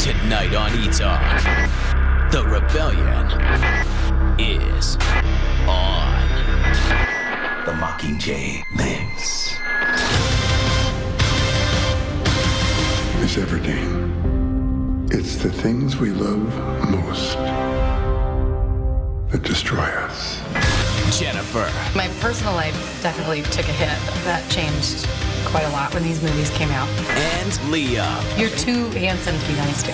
Tonight on E-Talk, the rebellion is on. The Mockingjay lives. Miss Everdeen, it's the things we love most that destroy us. Jennifer. My personal life definitely took a hit. That changed quite a lot when these movies came out. And Liam. You're too handsome to be nice to.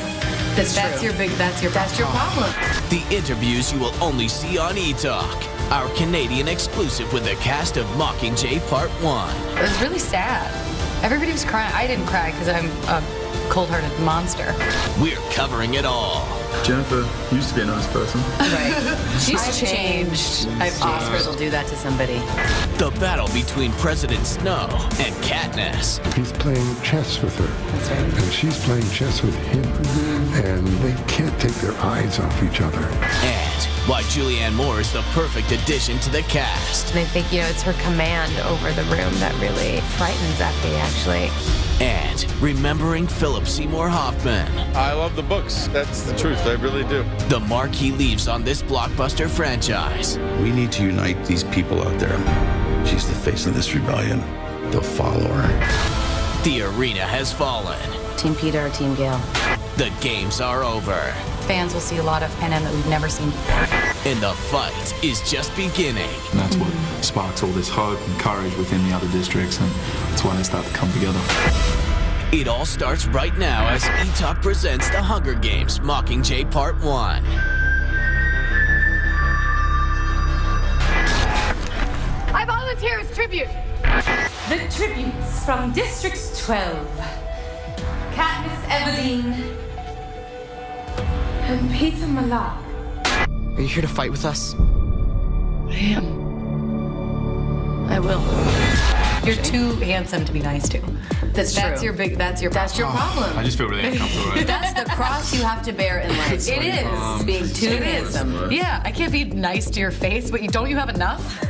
That's true. That's your problem. The interviews you will only see on E-Talk. Our Canadian exclusive with the cast of Mockingjay Part 1. It was really sad. Everybody was crying. I didn't cry because I'm a cold-hearted monster. We're covering it all. Jennifer used to be a nice person. Right. She's changed. Oscars will do that to somebody. The battle between President Snow and Katniss. He's playing chess with her. That's right. And she's playing chess with him. And they can't take their eyes off each other. And why Julianne Moore is the perfect addition to the cast. And I think, it's her command over the room that really frightens Effie, actually. And remembering Philip Seymour Hoffman. I love the books. That's the truth. I really do. The mark he leaves on this blockbuster franchise. We need to unite these people out there. She's the face of this rebellion. They'll follow her. The arena has fallen. Team Peter or Team Gale? The games are over. Fans will see a lot of NM that we've never seen before. And the fight is just beginning. And that's what sparks all this hope and courage within the other districts, and that's why they start to come together. It all starts right now as E-Talk presents The Hunger Games Mockingjay Part 1. I volunteer as tribute. The tributes from District 12. Katniss Everdeen and Peter Malak. Are you here to fight with us? I am. I will. You're too handsome to be nice to. That's true. That's your problem. I just feel really uncomfortable right now. That's the cross you have to bear in life. It is. Being too handsome. Yeah, I can't be nice to your face, but don't you have enough?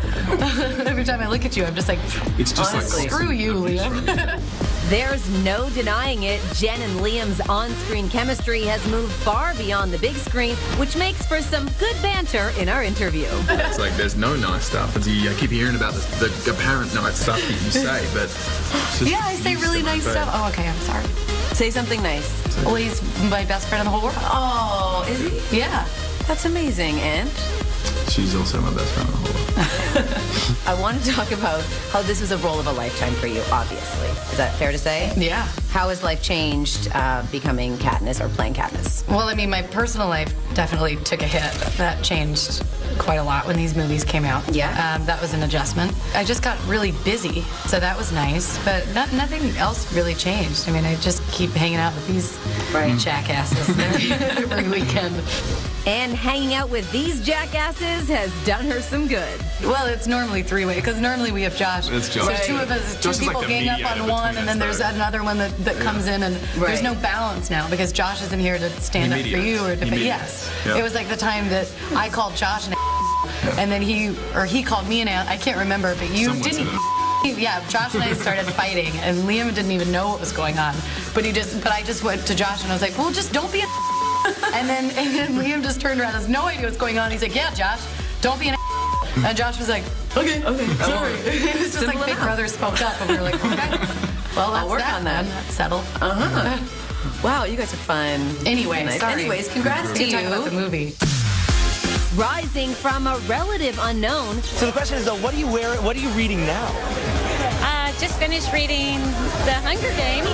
Every time I look at you, I'm just like, It's just Honestly. screw you, Liam. There's no denying it. Jen and Liam's on-screen chemistry has moved far beyond the big screen, which makes for some good banter in our interview. It's like there's no nice stuff. I keep hearing about the apparent nice stuff that you say, but... it's just Yeah, I say really nice stuff. Oh, okay, I'm sorry. Say something nice. Well, he's my best friend in the whole world. Oh, is he? Yeah. That's amazing. And She's also my best friend in the whole world. I want to talk about how this was a role of a lifetime for you, obviously. Is that fair to say? Yeah. How has life changed becoming Katniss or playing Katniss? Well, I mean, my personal life definitely took a hit. That changed quite a lot when these movies came out. Yeah. That was an adjustment. I just got really busy, so that was nice. But nothing else really changed. I mean, I just keep hanging out with these jackasses every weekend. And hanging out with these jackasses has done her some good. Well, it's normally three-way, because normally we have Josh. It's Josh. There's two of us, Josh is two people like the gang up mediator on one, between and then us, there's another one that comes in, and there's no balance now, because Josh isn't here to stand up for you or to yes. Yeah. It was like the time that I called Josh and then he called me an aunt. I can't remember, but you Someone didn't. said it. Yeah, Josh and I started fighting, and Liam didn't even know what was going on. But I just went to Josh and I was like, well, just don't be a and then Liam just turned around, has no idea what's going on. He's like, yeah, Josh, don't be an and Josh was like, okay, sorry. It was just like Big Brother spoke up, and we were like, okay, well, I'll work on that. That's settled. Wow, you guys are fun. Anyway, Nice. sorry. Anyways, congrats to Talk about the you. movie. Rising from a relative unknown. So the question is, though, what are you reading now? Just finished reading The Hunger Games.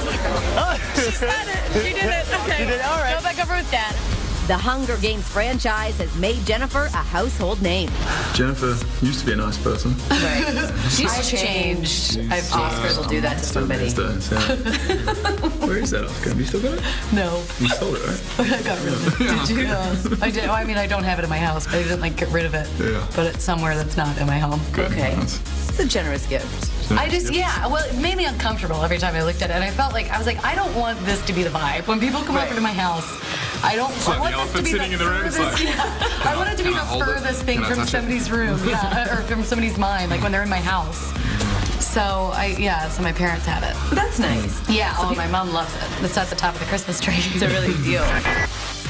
She said it. She did it. Okay. You did it? All right. Go back over with Dad. The Hunger Games franchise has made Jennifer a household name. Jennifer used to be a nice person. Right. She's changed. Oscars will do that to somebody. Where is that Oscar? Have you still got it? No. You sold it, right? I got rid of it. Did you? I did. Well, I mean, I don't have it in my house, but I didn't get rid of it. Yeah. But it's somewhere that's not in my home. Good. Okay. Nice. It's a generous gift. Well, it made me uncomfortable every time I looked at it. And I felt like, I don't want this to be the vibe. When people come over to my house, I want this to be the furthest, I want it to be the furthest thing from somebody's room, or from somebody's mind, like when they're in my house. So my parents have it. That's nice. Yeah, my mom loves it. It's at the top of the Christmas tree. It's a really big deal.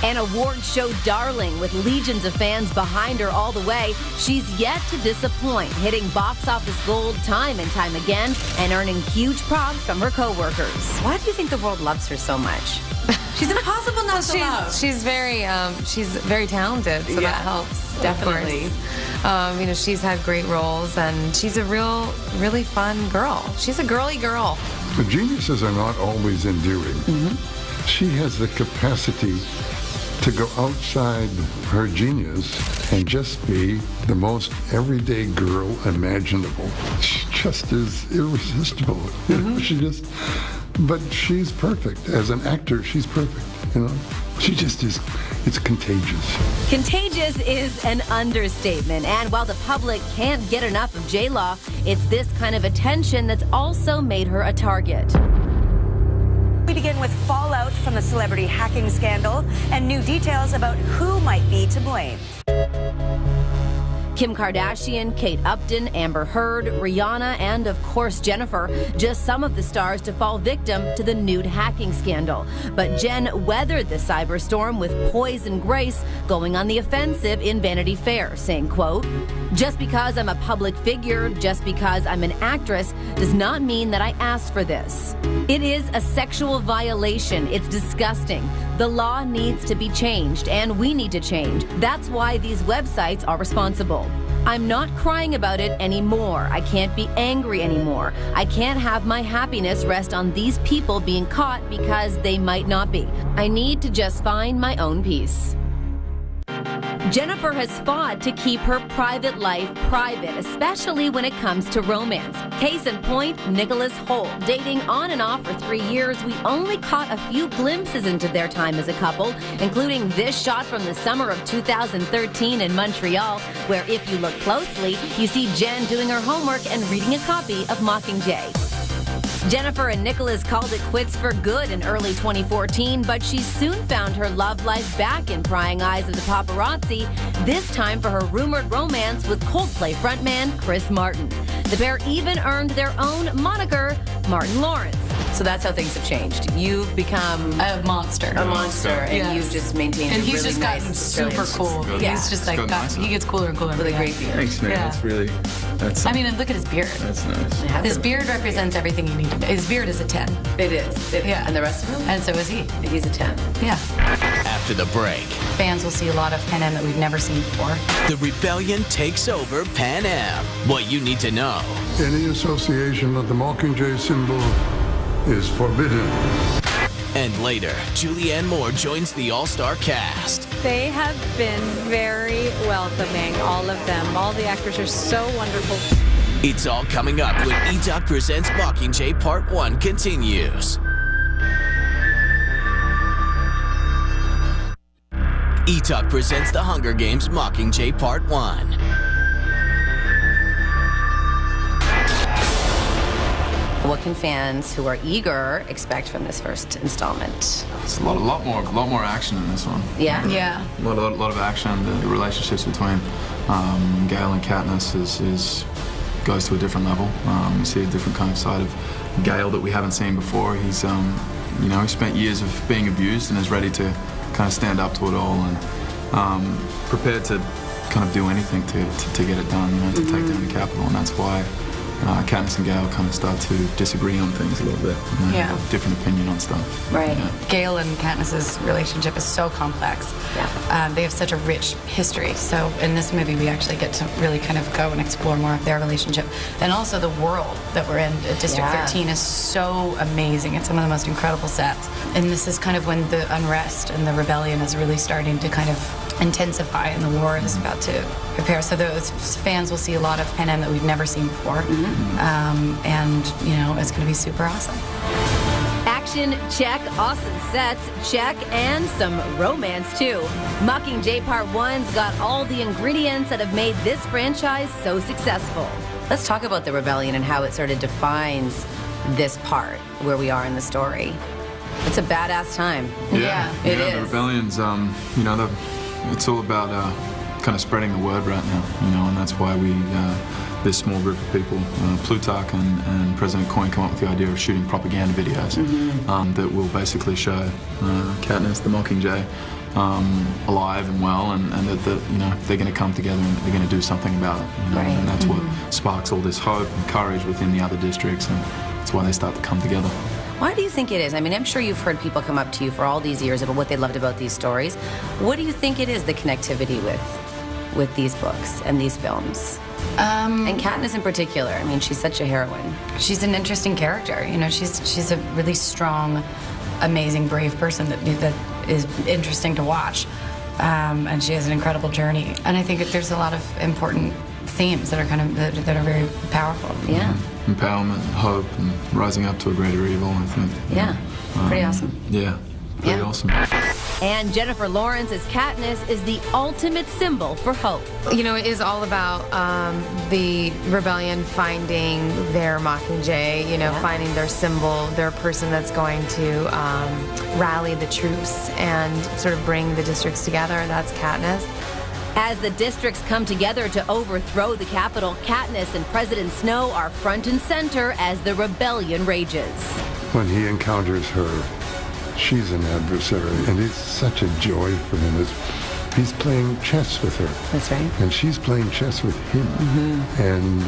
An award show darling with legions of fans behind her all the way, she's yet to disappoint, hitting box office gold time and time again and earning huge props from her co-workers. Why do you think the world loves her so much? She's impossible not to love. She's very talented, so that helps. Definitely. She's had great roles, and she's a really fun girl. She's a girly girl. The geniuses are not always endearing. She has the capacity to go outside her genius and just be the most everyday girl imaginable. She just is irresistible. But she's perfect. As an actor, she's perfect, She just is, it's contagious. Contagious is an understatement, and while the public can't get enough of J-Law, it's this kind of attention that's also made her a target. We begin with fallout from the celebrity hacking scandal and new details about who might be to blame. Kim Kardashian, Kate Upton, Amber Heard, Rihanna, and of course Jennifer, just some of the stars to fall victim to the nude hacking scandal. But Jen weathered the cyberstorm with poise and grace, going on the offensive in Vanity Fair, saying, quote, "Just because I'm a public figure, just because I'm an actress, does not mean that I asked for this. It is a sexual violation. It's disgusting. The law needs to be changed, and we need to change. That's why these websites are responsible. I'm not crying about it anymore. I can't be angry anymore. I can't have my happiness rest on these people being caught because they might not be. I need to just find my own peace." Jennifer has fought to keep her private life private, especially when it comes to romance. Case in point, Nicholas Hoult. Dating on and off for 3 years, we only caught a few glimpses into their time as a couple, including this shot from the summer of 2013 in Montreal, where if you look closely, you see Jen doing her homework and reading a copy of Mockingjay. Jennifer and Nicholas called it quits for good in early 2014, but she soon found her love life back in prying eyes of the paparazzi, this time for her rumored romance with Coldplay frontman Chris Martin. The pair even earned their own moniker, Martin Lawrence. So that's how things have changed. You've become a monster. And you've just maintained and a he's really just gotten nice super cool. Yeah. He's just like, he gets cooler and cooler. With a great beard. Thanks, man. Yeah. That's I mean, and look at his beard. That's nice. His beard represents everything you need to be. His beard is a 10. It is. Yeah. And the rest of him? And so is he. He's a 10. Yeah. After the break, Fans will see a lot of Pan Am that we've never seen before. the rebellion takes over Pan Am. What you need to know. Any association of the Mockingjay symbol is forbidden. And later, Julianne Moore joins the all-star cast. They have been very welcoming, all of them. All the actors are so wonderful. It's all coming up when E-Talk Presents Mockingjay Part 1 continues. E-Talk presents The Hunger Games Mockingjay Part 1. What can fans who are eager expect from this first installment? It's a lot more action in this one. Yeah? Yeah. A lot of action. The relationships between Gale and Katniss goes to a different level. We see a different kind of side of Gale that we haven't seen before. He's, he spent years of being abused and is ready to kind of stand up to it all and prepared to kind of do anything to get it done, to take down the Capitol, and that's why Katniss and Gale kind of start to disagree on things a little bit. And they have a different opinion on stuff. Right. Yeah. Gale and Katniss's relationship is so complex. Yeah. They have such a rich history. So in this movie, we actually get to really kind of go and explore more of their relationship. And also the world that we're in. District 13 is so amazing. It's some of the most incredible sets. And this is kind of when the unrest and the rebellion is really starting to kind of intensify and the war is about to prepare. So those fans will see a lot of Pan Am that we've never seen before. And, it's going to be super awesome. Action, check. Awesome sets, check. And some romance, too. Mockingjay Part 1's got all the ingredients that have made this franchise so successful. Let's talk about the rebellion and how it sort of defines this part where we are in the story. It's a badass time. Yeah, it is. The rebellion's, it's all about kind of spreading the word right now, and that's why we this small group of people, Plutarch and President Coyne, come up with the idea of shooting propaganda videos that will basically show Katniss, the Mockingjay, alive and well, and that you know, they're going to come together and they're going to do something about it. You know? Right. And that's what sparks all this hope and courage within the other districts, and that's why they start to come together. Why do you think it is? I mean, I'm sure you've heard people come up to you for all these years about what they loved about these stories. What do you think it is, the connectivity with these books and these films? And Katniss in particular. I mean, she's such a heroine. She's an interesting character. You know, she's a really strong, amazing, brave person that is interesting to watch. And she has an incredible journey. And I think there's a lot of important themes that are that are very powerful. Yeah. Empowerment, hope, and rising up to a greater evil, I think. Yeah. Pretty awesome. Yeah. Pretty awesome. And Jennifer Lawrence as Katniss is the ultimate symbol for hope. You know, it is all about the rebellion finding their Mockingjay, you know, finding their symbol, their person that's going to rally the troops and sort of bring the districts together. That's Katniss. As the districts come together to overthrow the Capitol, Katniss and President Snow are front and center as the rebellion rages. When he encounters her, she's an adversary, and it's such a joy for him. He's playing chess with her. That's right. And she's playing chess with him. And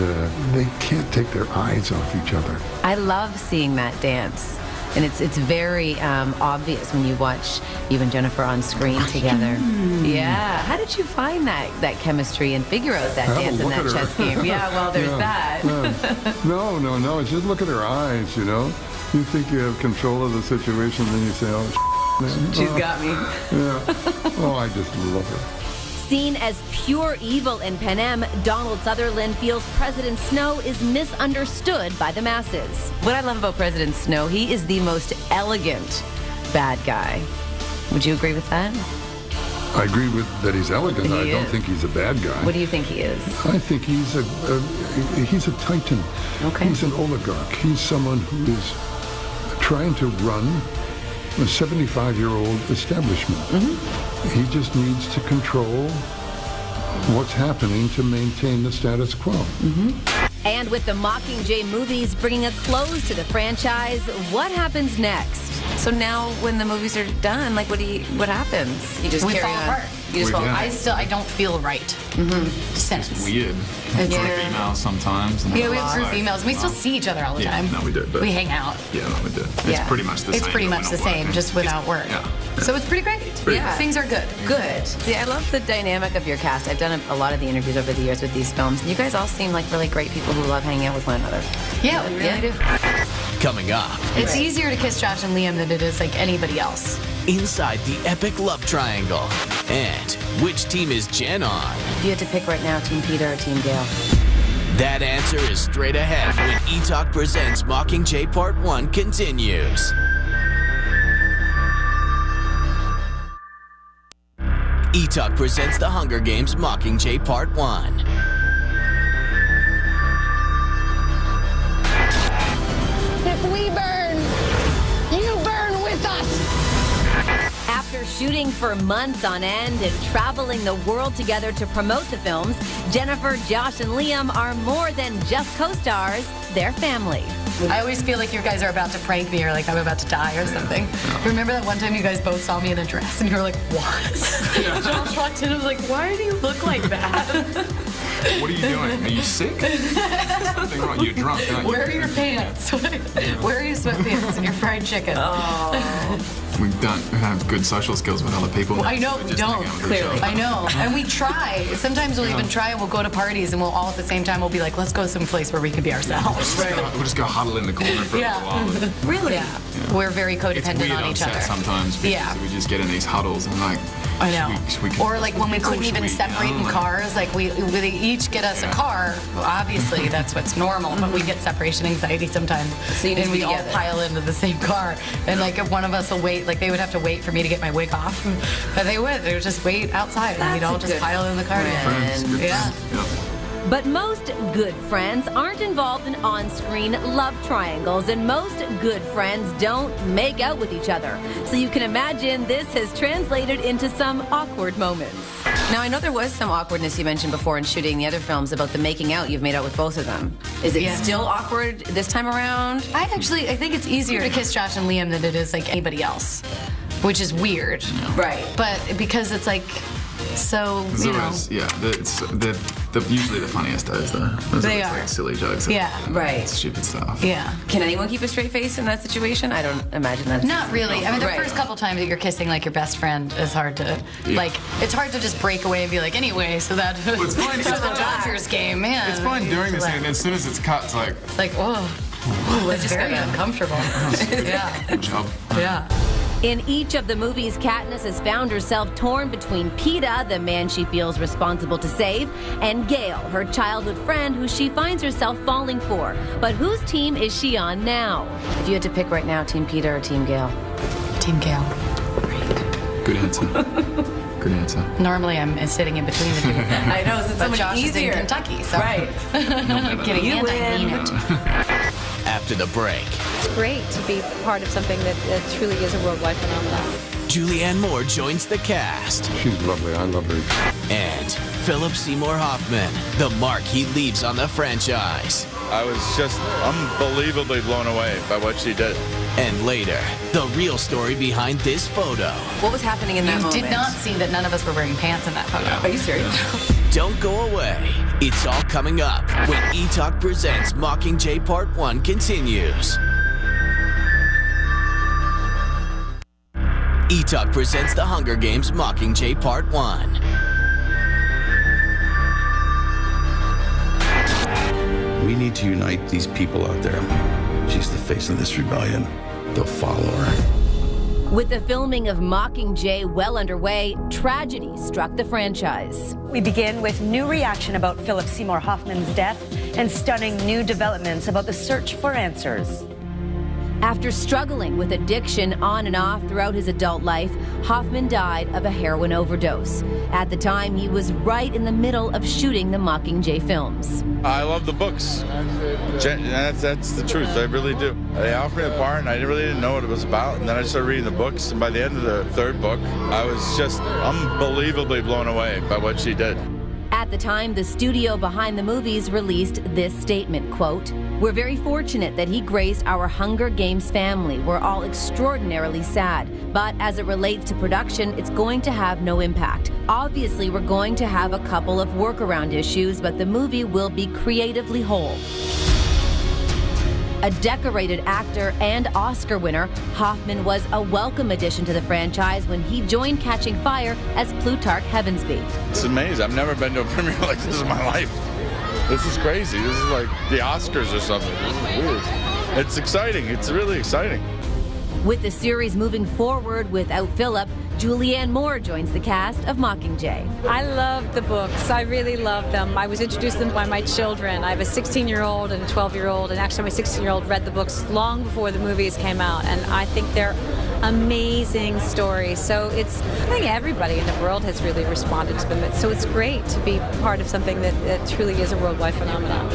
they can't take their eyes off each other. I love seeing that dance. And it's very obvious when you watch you and Jennifer on screen together. Yeah. How did you find that chemistry and figure out that dance in that chess game? Yeah, well, there's that. No. Just look at her eyes, you know. You think you have control of the situation, then you say, oh, man. She's got me. Yeah. Oh, I just love her. Seen as pure evil in Panem, Donald Sutherland feels President Snow is misunderstood by the masses. What I love about President Snow, he is the most elegant bad guy. Would you agree with that? I agree with that he's elegant. I don't think he's a bad guy. What do you think he is? I think he's a titan. Okay. He's an oligarch. He's someone who is trying to run a 75-year-old establishment. He just needs to control what's happening to maintain the status quo. And with the Mockingjay movies bringing a close to the franchise, what happens next? So now when the movies are done, like what happens? You just We carry fall on. apart. You just fall apart. I don't feel right. It's weird. It's Group weird. emails sometimes. And Yeah, we have group emails. We still see each other all the time. No, we do. But We hang out. Yeah, no, we do. It's pretty much the same. It's pretty but much we're the not same, working. just without work. Yeah. So it's pretty great. Yeah. Things are good. Good. See, I love the dynamic of your cast. I've done a lot of the interviews over the years with these films. You guys all seem like really great people who love hanging out with one another. Yeah, we really do. Coming up, It's easier to kiss Josh and Liam than it is like anybody else. inside the epic love triangle. And which team is Jen on? If you had to pick right now, Team Peter or Team Gale? That answer is straight ahead when E-Talk Presents Mockingjay Part 1 continues. E-Talk presents The Hunger Games Mockingjay Part 1. If we burn, you burn with us. After shooting for months on end and traveling the world together to promote the films, Jennifer, Josh, and Liam are more than just co-stars, they're family. I always feel like you guys are about to prank me or like I'm about to die or something. Remember that one time you guys both saw me in a dress and you were like, what? Josh walked in and was like, why do you look like that? What are you doing? Are you sick? Something wrong. You're drunk, aren't you? Where are your pants? Where are your sweatpants and your fried chicken? We don't have good social skills with other people. Well, I know We we just don't. hang out with each other. I know. And we try. Sometimes we'll even try and we'll go to parties and we'll all at the same time we'll be like, let's go someplace where we can be ourselves. We'll just go huddle in the corner for a little while. Really? Yeah. We're very It's codependent weird on each upset other. sometimes because we just get in these huddles and like, I know. should we Or like when we couldn't even separate in cars, like we each get us a car. Well, obviously, that's what's normal, but we get separation anxiety sometimes. So you need and to we be all together. pile into the same car. And like if one of us will wait, like they would have to wait for me to get my wig off. But they would just wait outside and we'd all just pile in the car together. Friends, good Yeah. friends. Yeah. But most good friends aren't involved in on-screen love triangles, and most good friends don't make out with each other. So you can imagine this has translated into some awkward moments. Now, I know there was some awkwardness you mentioned before in shooting the other films about the making out. You've made out with both of them. Is it still awkward this time around? I think it's easier to kiss Josh and Liam than it is like anybody else, which is weird. Right. But because it's like, so, you know. Usually the funniest is those They are are. like silly jokes. Right. Stupid stuff. Yeah. Can anyone keep a straight face in that situation? I don't imagine that's... Not really. I mean, the first couple times that you're kissing like your best friend is hard to, like, it's hard to just break away and be like, anyway, so that it's fine. so the Dodgers game, man. It's fine during the scene, and as soon as it's cut, it's like... It's like, whoa. It's just very uncomfortable. Yeah. Good job. Yeah. In each of the movies, Katniss has found herself torn between Peeta, the man she feels responsible to save, and Gale, her childhood friend who she finds herself falling for. But whose team is she on now? If you had to pick right now, Team Peeta or Team Gale? Team Gale. Good answer. Good answer. Normally I'm sitting in between the two of them. I know, so it's so but much Josh easier. is in Kentucky, so. Right. I'm kidding, You and I mean win. it. After the break, It's great to be part of something that truly is a worldwide phenomenon. Julianne Moore joins the cast. She's lovely. I love her. And Philip Seymour Hoffman, the mark he leaves on the franchise. I was just unbelievably blown away by what she did. And later, the real story behind this photo. What was happening in that You moment? did not see that none of us were wearing pants in that photo. Are you serious? Don't go away. It's all coming up when E-Talk Presents Mockingjay Part 1 continues. E-Talk presents The Hunger Games Mockingjay Part 1. We need to unite these people out there. She's the face of this rebellion. They'll follow her. With the filming of Mockingjay well underway, tragedy struck the franchise. We begin with new reaction about Philip Seymour Hoffman's death and stunning new developments about the search for answers. After struggling with addiction on and off throughout his adult life, Hoffman died of a heroin overdose. At the time, he was right in the middle of shooting the Mockingjay films. I love the books. That's the truth. I really do. They offered me the part, and I really didn't know what it was about. And then I started reading the books, and by the end of the third book, I was just unbelievably blown away by what she did. At the time, the studio behind the movies released this statement, quote, "We're very fortunate that he graced our Hunger Games family. We're all extraordinarily sad. But as it relates to production, it's going to have no impact. Obviously, we're going to have a couple of workaround issues, but the movie will be creatively whole." A decorated actor and Oscar winner, Hoffman was a welcome addition to the franchise when he joined Catching Fire as Plutarch Heavensby. It's amazing. I've never been to a premiere like this in my life. This is crazy. This is like the Oscars or something. This is weird. It's exciting. It's really exciting. With the series moving forward without Philip, Julianne Moore joins the cast of Mockingjay. I love the books. I really love them. I was introduced to them by my children. I have a 16-year-old and a 12-year-old, and actually my 16-year-old read the books long before the movies came out, and I think they're amazing stories. So I think everybody in the world has really responded to them. So it's great to be part of something that truly is a worldwide phenomenon.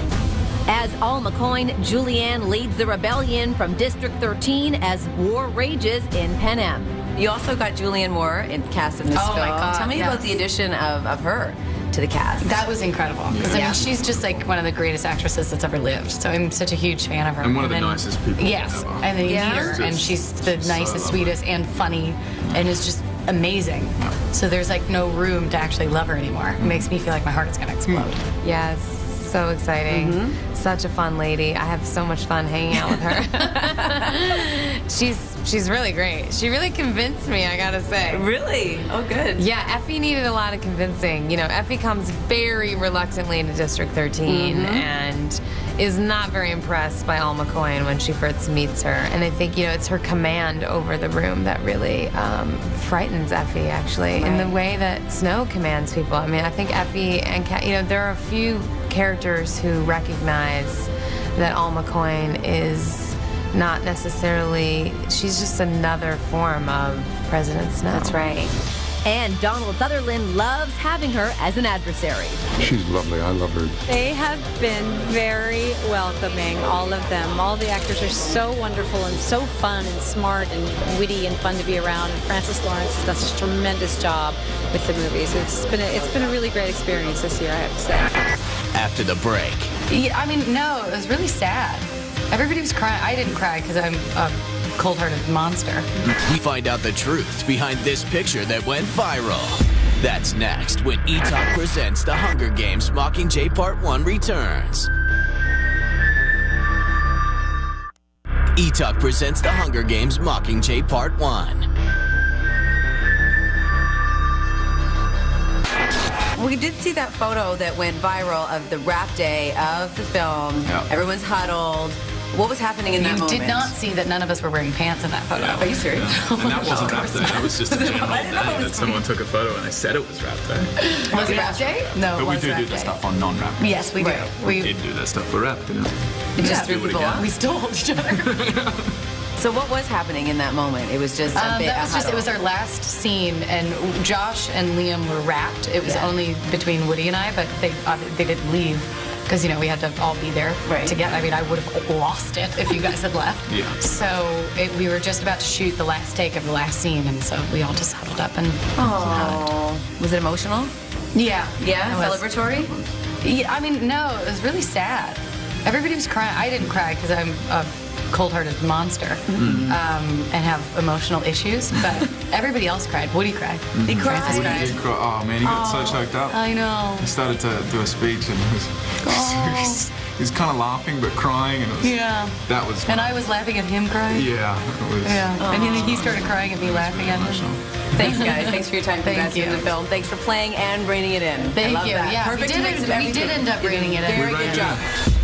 As Alma Coyne, Julianne leads the rebellion from District 13 as war rages in Panem. You also got Julianne Moore in the cast of this film. My God, Tell me about the addition of her to the cast. That was incredible. Because, I mean, she's just like one of the greatest actresses that's ever lived. So I'm such a huge fan of her. And one of the nicest people Yes. ever. And then you Yeah. meet her, and she's the nicest, so sweetest, and funny, and is just amazing. So there's like no room to actually love her anymore. It makes me feel like my heart's going to explode. Yes, so exciting. Such a fun lady. I have so much fun hanging out with her. She's really great. She really convinced me, I gotta say. Really? Oh, good. Yeah, Effie needed a lot of convincing. You know, Effie comes very reluctantly into District 13 and is not very impressed by Alma Coyne when she first meets her. And I think, you know, it's her command over the room that really frightens Effie, actually, in the way that Snow commands people. I mean, I think Effie and Kat, you know, there are a few characters who recognize that Alma Coyne is not necessarily, she's just another form of President Snow. That's right. And Donald Sutherland loves having her as an adversary. She's lovely. I love her. They have been very welcoming, all of them. All the actors are so wonderful and so fun and smart and witty and fun to be around. And Frances Lawrence has done such a tremendous job with the movies. It's been a really great experience this year, I have to say. After the break, Yeah, I mean, no, it was really sad. Everybody was crying. I didn't cry because I'm a cold-hearted monster. we find out the truth behind this picture that went viral. That's next when E-Talk presents The Hunger Games Mockingjay Part 1 returns. E-Talk presents The Hunger Games Mockingjay Part 1. We did see that photo that went viral of the wrap day of the film. Yeah. Everyone's huddled. What was happening in that You moment? did not see that none of us were wearing pants in that photo. Are you serious? And that wasn't wrap day. That was just a general day that someone took a photo and they said it was wrap day. Was it wrap day? No, But it we was do wrap do this day. stuff on non-wrap day. Yes, we do. We did do that stuff for wrap, didn't we? It just do threw it people again. off. We still hold each other. So what was happening in that moment? It was just a bit. That was just, it was our last scene, and Josh and Liam were wrapped. It was only between Woody and I, but they didn't leave because, you know, we had to all be there together. I mean, I would have lost it if you guys had left. Yeah. So we were just about to shoot the last take of the last scene, and so we all just huddled up and Oh, was it emotional? Yeah. Yeah, it was. celebratory. Yeah, I mean, no, it was really sad. Everybody was crying. I didn't cry because I'm a cold-hearted monster and have emotional issues, but everybody else cried. Woody cried. He cried. Francis Woody cried. did cry. Oh man, he got so choked up. I know. He started to do a speech and he was kind of laughing but crying, and it was, Yeah. that was. And I was laughing at him crying. Yeah, it was. Yeah. And then he started crying at me laughing at him. Thanks, guys. Thanks for your time. Thank Congrats you. on the film. Thanks for playing and bringing it in. Thank I love you. that. Yeah, Perfect mix of we everything. did end up You did a bringing it in. Very We good rang it job. in.